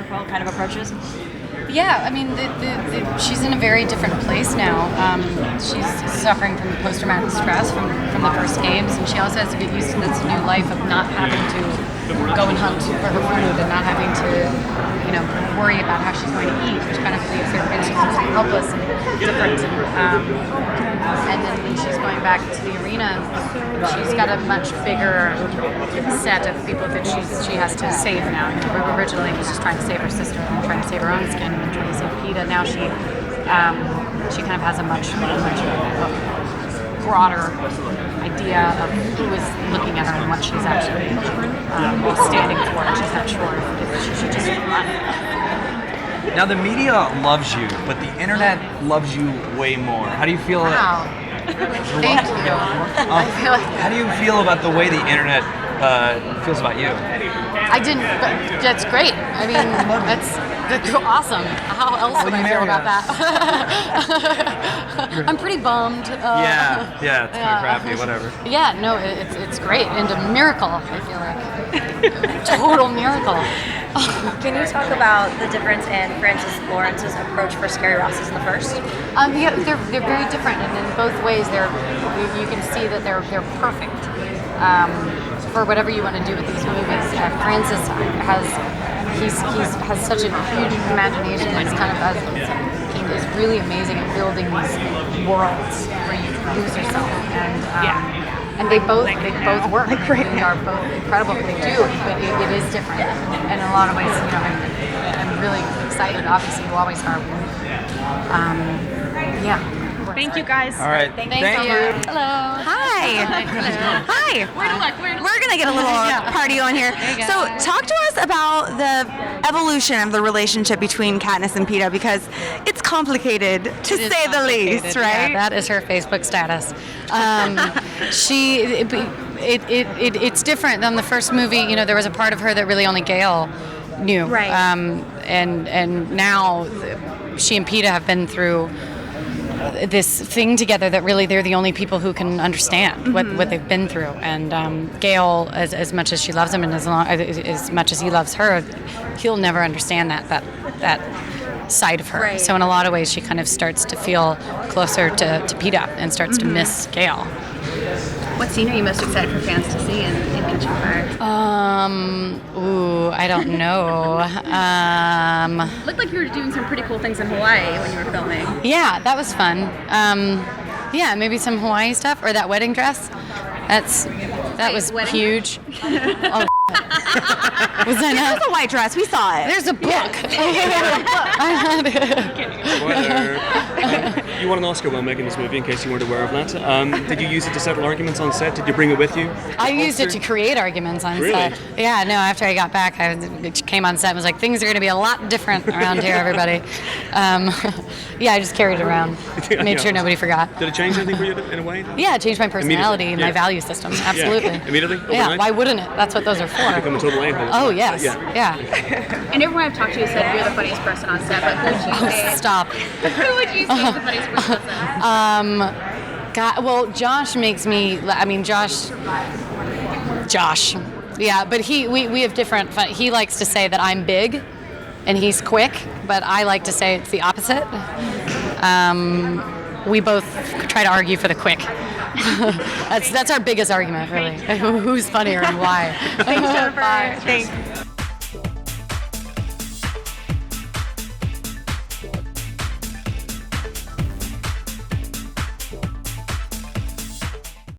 protocol kind of approaches? Yeah, I mean, she's in a very different place now. She's suffering from post-traumatic stress from the first games, and she also has to get used to this new life of not having to go and hunt for her food and not having to, worry about how she's going to eat, which kind of leaves her feeling helpless and different. And then when she's going back to the arena, she's got a much bigger set of people that she has to save now. Originally, she was just trying to save her sister and trying to save her own skin and then trying to save Peeta. Now she kind of has a much broader idea of who is looking at her and what she's actually standing for. And she's not sure if she should just run. Now the media loves you, but the internet loves you way more. How do you feel? Wow. Thank you. I feel like how do you feel about the way the internet feels about you? That's great. I mean, that's awesome. How else would I feel about that? I'm pretty bummed. Yeah, it's kind of crappy, whatever. Yeah, no, it's great and a miracle. I feel like total miracle. Can you talk about the difference in Francis Lawrence's approach for Scary Rosses in the first? Yeah, they're very different, and in both ways, you can see that they're perfect for whatever you want to do with these movies. Francis has such a huge imagination. He's kind of is really amazing at building these worlds where you lose yourself, and they both work. They are both incredible. They do, but it is different. And in a lot of ways, I'm really excited. Obviously, you always are. Thank you, guys. All right. Thank you. Hello. Hi. Hi. We're going to get a little party on here. So talk to us about the evolution of the relationship between Katniss and Peeta, because it's complicated, to say the least, right? Yeah, that is her Facebook status. It's different than the first movie. There was a part of her that really only Gale knew. Right. And now she and Peeta have been through this thing together that really they're the only people who can understand what they've been through. And Gale, as much as she loves him and as much as he loves her, he'll never understand that side of her. Right. So in a lot of ways, she kind of starts to feel closer to Peeta and starts to miss Gale. What scene are you most excited for fans to see in Catching Fire? I don't know. Looked like you were doing some pretty cool things in Hawaii when you were filming. Yeah, that was fun. Maybe some Hawaii stuff or that wedding dress. That was huge. Oh, was that not? It was a white dress. We saw it. There's a book. You won an Oscar while making this movie, in case you weren't aware of that. Did you use it to settle arguments on set? Did you bring it with you? I used it to create arguments on set. Yeah, no, after I got back, I came on set and was like, things are going to be a lot different around here, everybody. I just carried it around. Made sure nobody forgot. Did it change anything for you in a way? Yeah, it changed my personality and my value system. Absolutely. Yeah. Immediately? Yeah, Overnight? why wouldn't it? That's what those are for. Become a total a-hole. Oh, yes. Yeah. And everyone I've talked to said you're the funniest person on set, but who would you say? Stop. Who would you say is the funniest person on set? Josh makes me. Josh. Yeah, but we have different. He likes to say that I'm big, and he's quick, but I like to say it's the opposite. We both try to argue for the quick. That's our biggest argument, really. Who's funnier and why? Thanks, Jennifer. Bye. Thanks.